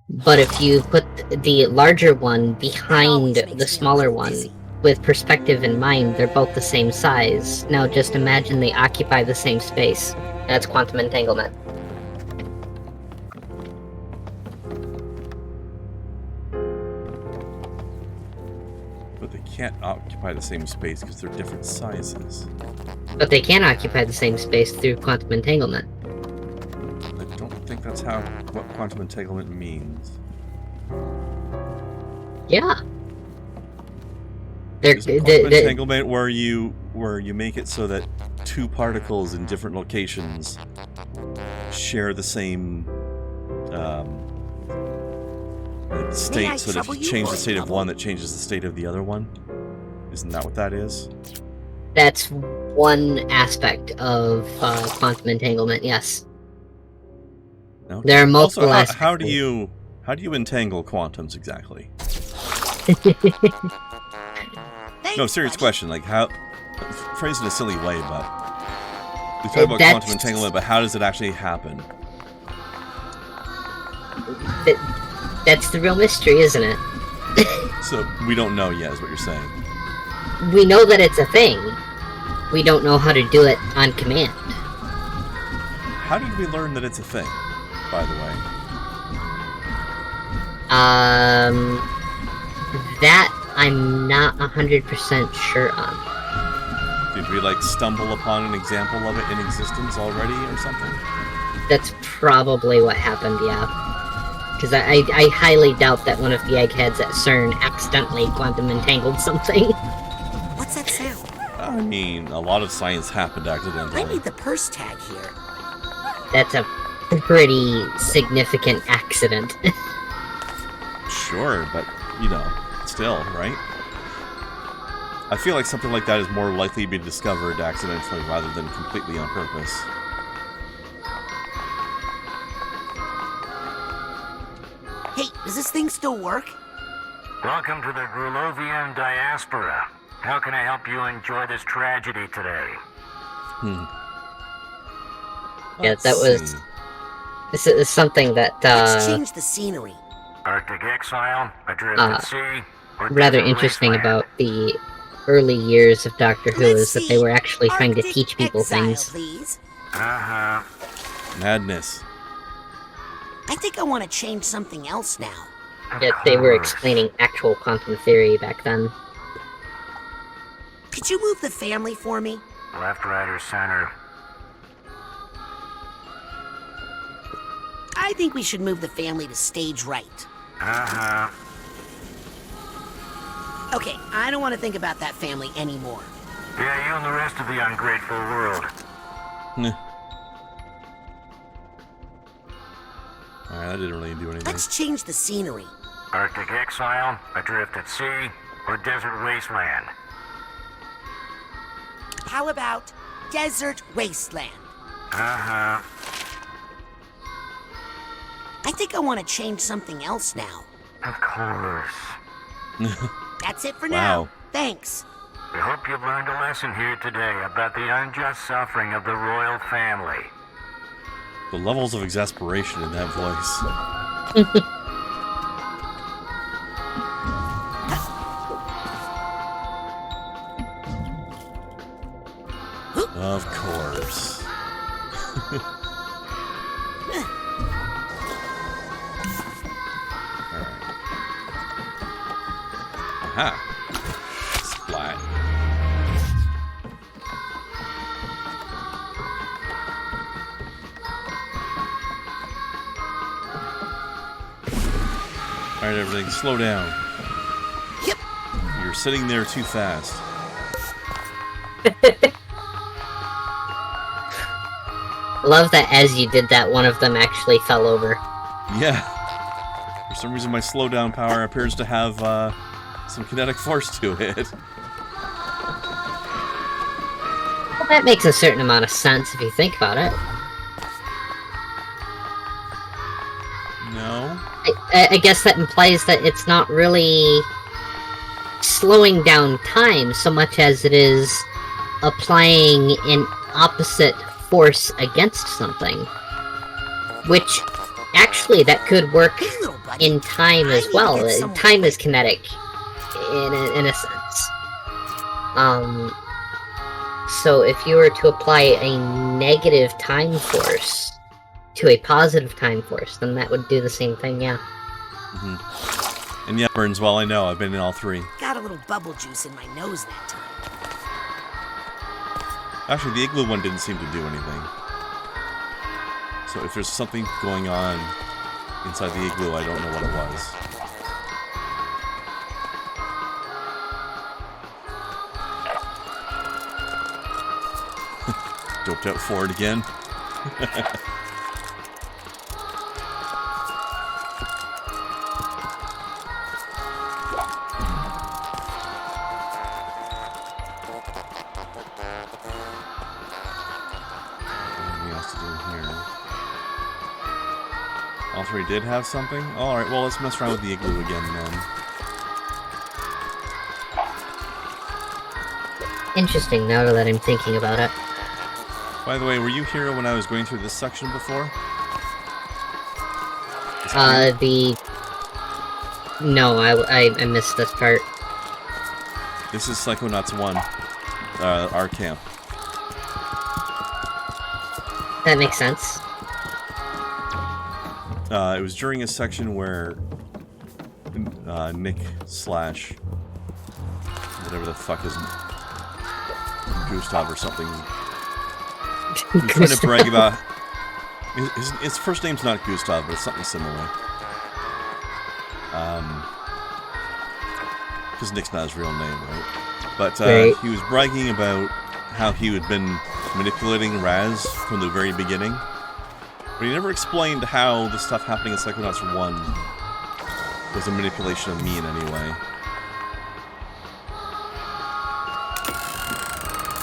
But if you put the larger one behind the smaller one, with perspective in mind, they're both the same size. Now just imagine they occupy the same space. That's quantum entanglement. but they can't occupy the same space because they're different sizes. But they can occupy the same space through quantum entanglement. I don't think that's what quantum entanglement means. Yeah. Is quantum entanglement where you make it so that two particles in different locations share the same state, so that if you change the state of one, that changes the state of the other one? Isn't that what that is? That's one aspect of quantum entanglement, yes. Okay. There are multiple also, aspects. How do you entangle quantums exactly? No, serious question. Like, how... Phrase it a silly way, but... We talk about quantum entanglement, but how does it actually happen? That's the real mystery, isn't it? So, we don't know yet, is what you're saying. We know that it's a thing. We don't know how to do it on command. How did we learn that it's a thing, by the way? That I'm not 100% sure on. Did we, like, stumble upon an example of it in existence already or something? That's probably what happened, yeah. Because I highly doubt that one of the eggheads at CERN accidentally quantum entangled something. What's that sound? I mean, a lot of science happened accidentally. I need the purse tag here. That's a pretty significant accident. Sure, but, you know, still, right? I feel like something like that is more likely to be discovered accidentally rather than completely on purpose. Hey, does this thing still work? Welcome to the Grulovian diaspora. How can I help you enjoy this tragedy today? Yeah, that was... This is something that, Let's change the scenery. Arctic exile, adrift at sea, or rather desert interesting wasteland? about the early years of Doctor Who is that they were actually trying to Arctic teach people exile, things. Please. Uh-huh. Madness. I think I want to change something else now. Yet they were explaining actual quantum theory back then. Could you move the family for me? Left, right, or center? I think we should move the family to stage right. Uh-huh. Okay, I don't want to think about that family anymore. Yeah, you and the rest of the ungrateful world. Alright, that didn't really do anything. Let's change the scenery. Arctic exile, adrift at sea, or desert wasteland? How about desert wasteland? Uh-huh. I think I want to change something else now. Of course. That's it for Wow. now. Thanks. We hope you've learned a lesson here today about the unjust suffering of the royal family. The levels of exasperation in that voice. Of course. Alright. Aha. Splat. Alright, everything, slow down. Yep. You're sitting there too fast. Love that as you did that, one of them actually fell over. Yeah. For some reason, my slowdown power appears to have some kinetic force to it. Well, that makes a certain amount of sense if you think about it. No. I guess that implies that it's not really slowing down time so much as it is applying an opposite force against something. Which, actually, that could work in time as well. Time is kinetic, in a sense. So if you were to apply a negative time force to a positive time force, then that would do the same thing, yeah. And yeah, burns well, I know. I've been in all 3. Got a little bubble juice in my nose that time. Actually, the igloo one didn't seem to do anything. So if there's something going on inside the igloo, I don't know what it was. Doped out Ford again. All 3 did have something? Alright, well, let's mess around with the igloo again then. Interesting, now that I'm thinking about it. By the way, were you here when I was going through this section before? No, I missed this part. This is Psychonauts 1. Our camp. That makes sense. It was during a section where Nick slash whatever the fuck is Gustav or something. He was trying to brag about his first name's not Gustav, but it's something similar. Because Nick's not his real name, right? But right. He was bragging about how he had been manipulating Raz from the very beginning. But he never explained how the stuff happening in Psychonauts 1 was a manipulation of me in any way.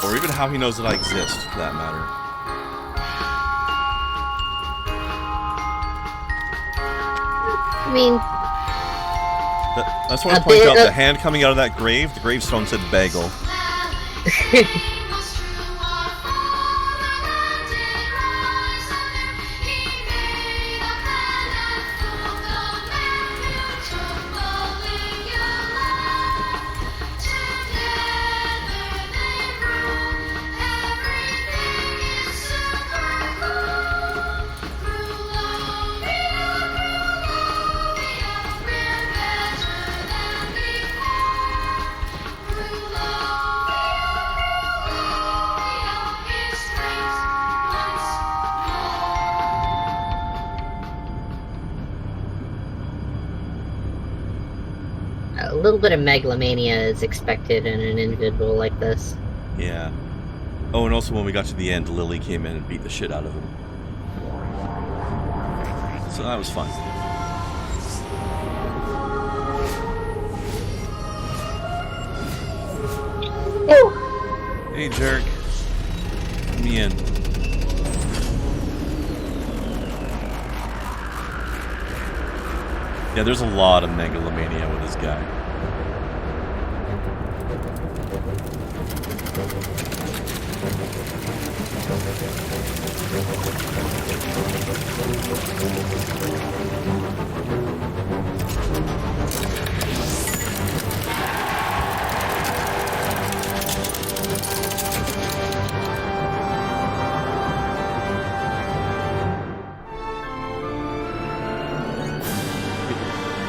Or even how he knows that I exist, for that matter. I mean... That's why I point out the hand coming out of that grave, the gravestone said bagel. A little bit of megalomania is expected in an individual like this. Yeah. Oh, and also when we got to the end, Lily came in and beat the shit out of him. So that was fun. Ooh. Hey, jerk. Let me in. Yeah, there's a lot of megalomania with this guy.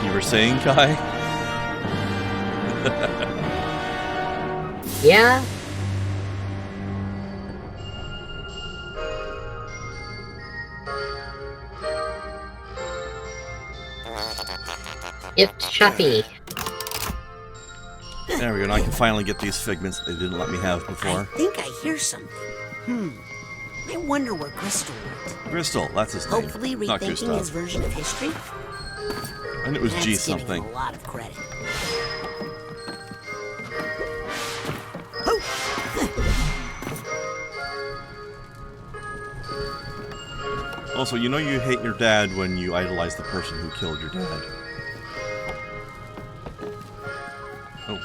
You were saying, Kai? Yeah? Gift shoppy. There we go. Now I can finally get these figments they didn't let me have before. I think I hear something. I wonder where Crystal went. Crystal, that's his name. Hopefully Not rethinking Gustav. his version of history. And it was That's G giving something. him a lot of credit. Also, you know you hate your dad when you idolize the person who killed your dad. Oh.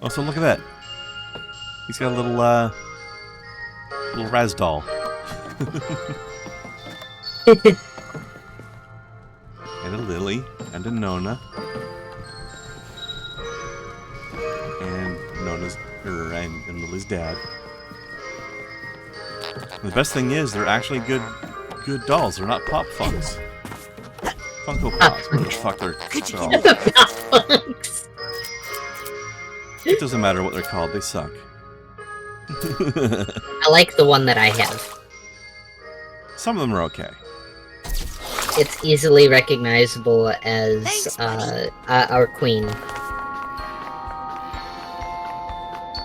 Also, look at that. He's got a little Raz doll. And a Lily, and a Nona. And Nona's, and Lily's dad. The best thing is, they're actually good dolls. They're not Pop Funks. Funko Pops, whatever the fuck they're called. It doesn't matter what they're called, they suck. I like the one that I have. Some of them are okay. It's easily recognizable as our queen.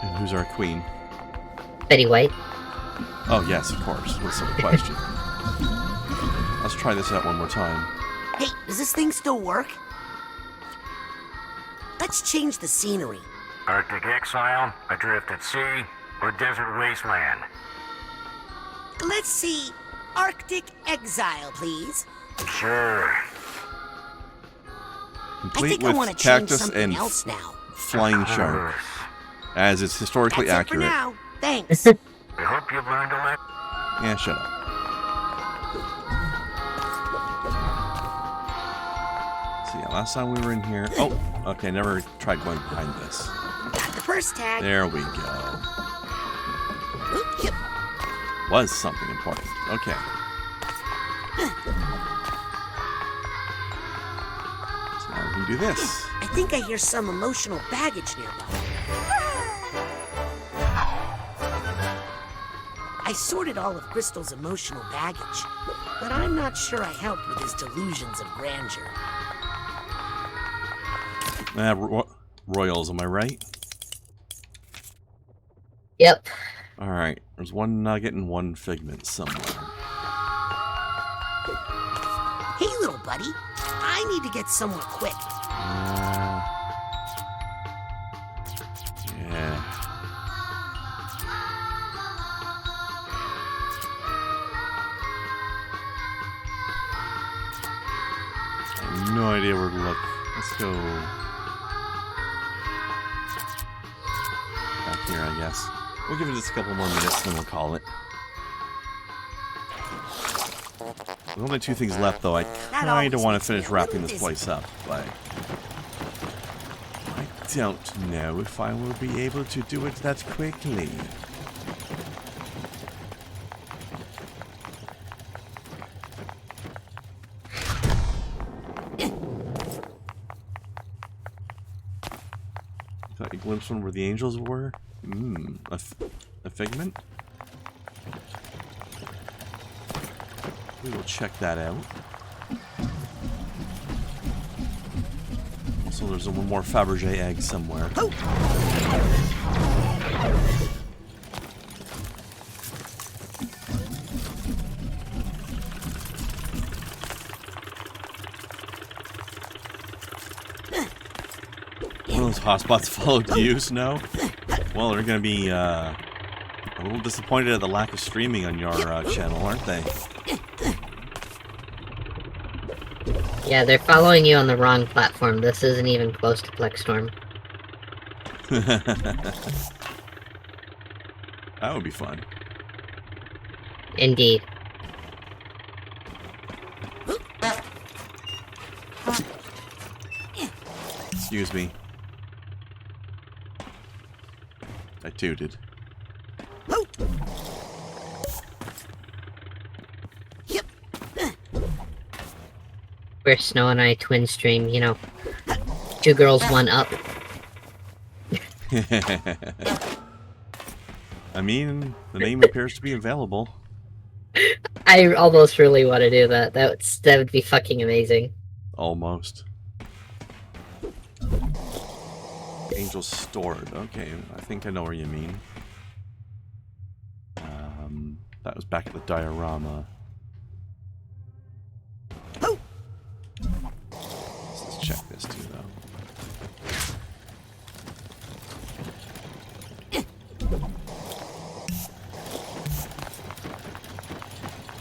And who's our queen? Betty White. Oh yes, of course. What's the question? Let's try this out one more time. Hey, does this thing still work? Let's change the scenery. Arctic exile, adrift at sea, or desert wasteland? Let's see. Arctic exile, please. Sure. Complete I think with I want to change cactus something and else now. flying shark, as it's historically That's accurate. it for now. Thanks. I hope you've learned a lesson. Yeah, shut up. So yeah, last time we were in here. Oh, okay. Never tried going behind this. Got the first tag. There we go. Was something important. Okay. So now we can do this. I think I hear some emotional baggage nearby. I sorted all of Crystal's emotional baggage, but I'm not sure I helped with his delusions of grandeur. Royals, am I right? Yep. Alright, there's one nugget and one figment somewhere. Hey, little buddy. I need to get somewhere quick. Yeah. I have no idea where to look. Let's go back here, I guess. We'll give it just a couple more minutes, then we'll call it. There's only two things left, though. I kind of want to finish wrapping this place up, but I don't know if I will be able to do it that quickly. Got a glimpse on where the angels were? A figment? We will check that out. Also, there's one more Fabergé egg somewhere. One of those hotspots followed you, Snow? Well, they're going to be a little disappointed at the lack of streaming on your channel, aren't they? Yeah, they're following you on the wrong platform. This isn't even close to Plexstorm. That would be fun. Indeed. Excuse me. I tooted. Where Snow and I twin stream, you know. 2 girls, 1 up. I mean, the name appears to be available. I almost really want to do that. That would be fucking amazing. Almost. Angels stored. Okay, I think I know where you mean. That was back at the diorama. Let's check this too, though.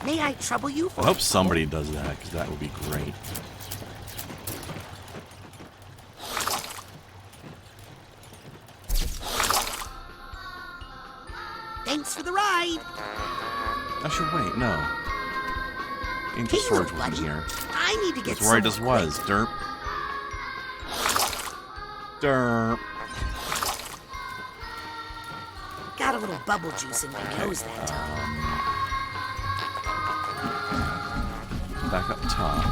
May I trouble you for I hope somebody does that, because that would be great. Thanks for the ride. Actually, wait, no. Angel storage was in here. I need to get That's where I just was. Derp. Derp. Got a little bubble juice in my nose that time. back up top.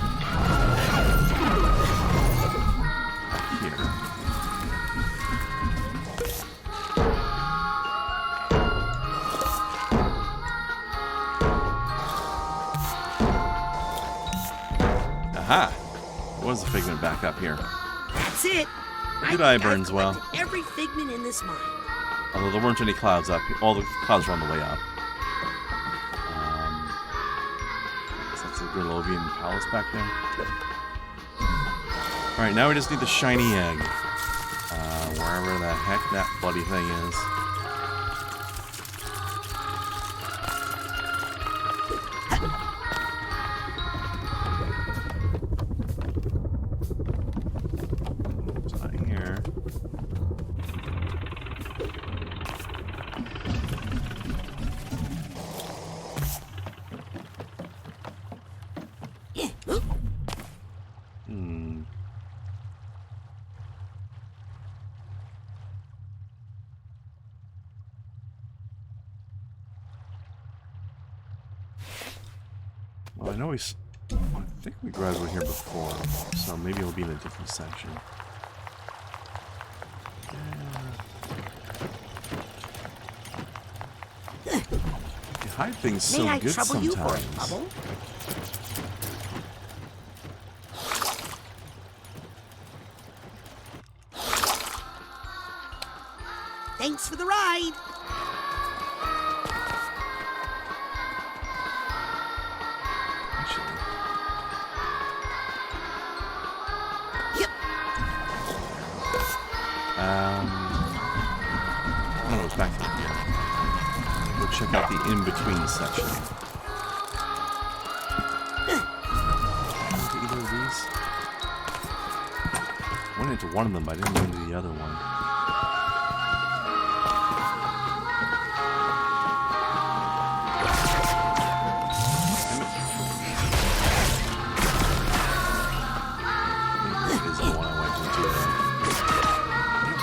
Back here. Aha! There was a figment back up here. That's it. Good eye burns well. Every figment in this mine. Although there weren't any clouds up here. All the clouds were on the way up. So that's the Grulovian palace back there. Alright, now we just need the shiny egg. Wherever the heck that bloody thing is. It's not here. Well, I know I think we grabbed one here before, so maybe it'll be in a different section. You hide things so May I good trouble you for a sometimes. bubble? Thanks for the ride. I don't know what's back through here. We'll check out the in-between section. Into either of these? I went into one of them, but I didn't go into the other one. Maybe it is the one I went into.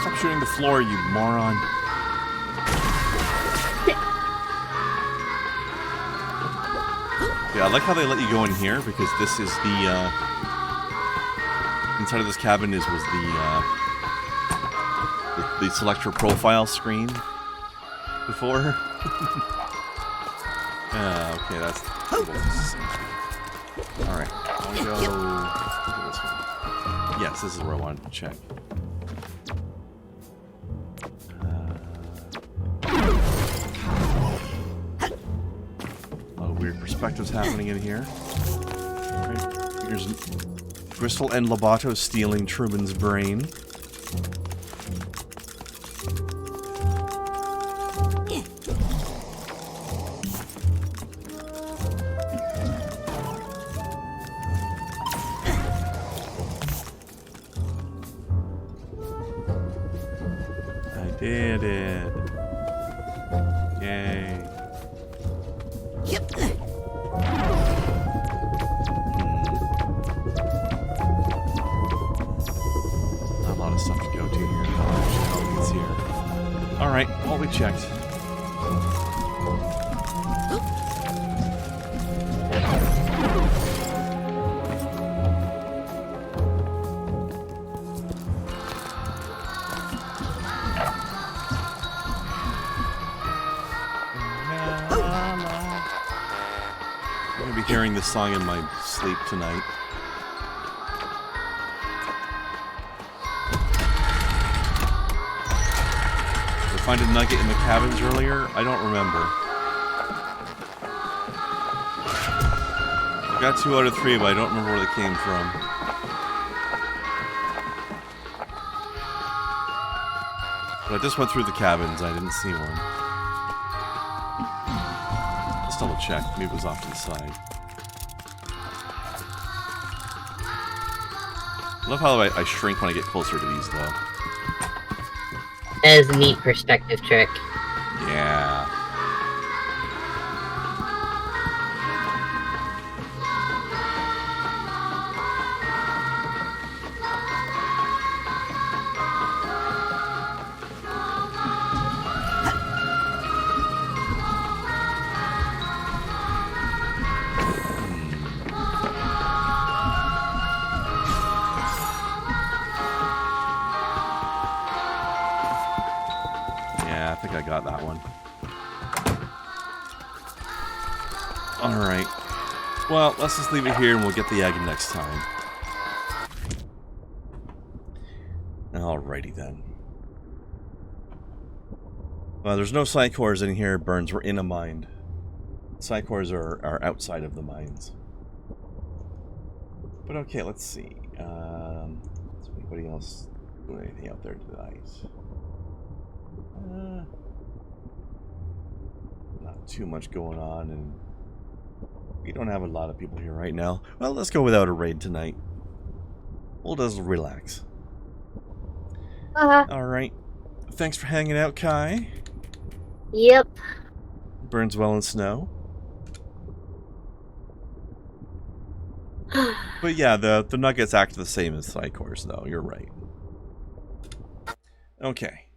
Stop shooting the floor, you moron. Yeah, I like how they let you go in here, because this is the, inside of this cabin was the select your profile screen before. Okay, that's alright, I want to go this one. Yes, this is where I wanted to check. Weird perspectives happening in here. Right. Here's Bristol and Lobato stealing Truman's brain. I did it. Yay. Stuff to go to here. It's here. Alright, well, we checked. I'm going to be hearing this song in my sleep tonight. Find a nugget in the cabins earlier? I don't remember. I got 2 out of 3, but I don't remember where they came from. But I just went through the cabins, I didn't see one. Just double check, maybe it was off to the side. I love how I shrink when I get closer to these, though. That is a neat perspective trick. Yeah. Alright. Well, let's just leave it here and we'll get the egg next time. Alrighty then. Well, there's no psychors in here, Burns. We're in a mine. Psychors are outside of the mines. But okay, let's see. Is anybody else doing anything out there tonight? Not too much going on, and we don't have a lot of people here right now. Well, let's go without a raid tonight. We'll just relax. Alright. Thanks for hanging out, Kai. Yep. Burns well in snow. But yeah, the nuggets act the same as Psychors, though. You're right. Okay.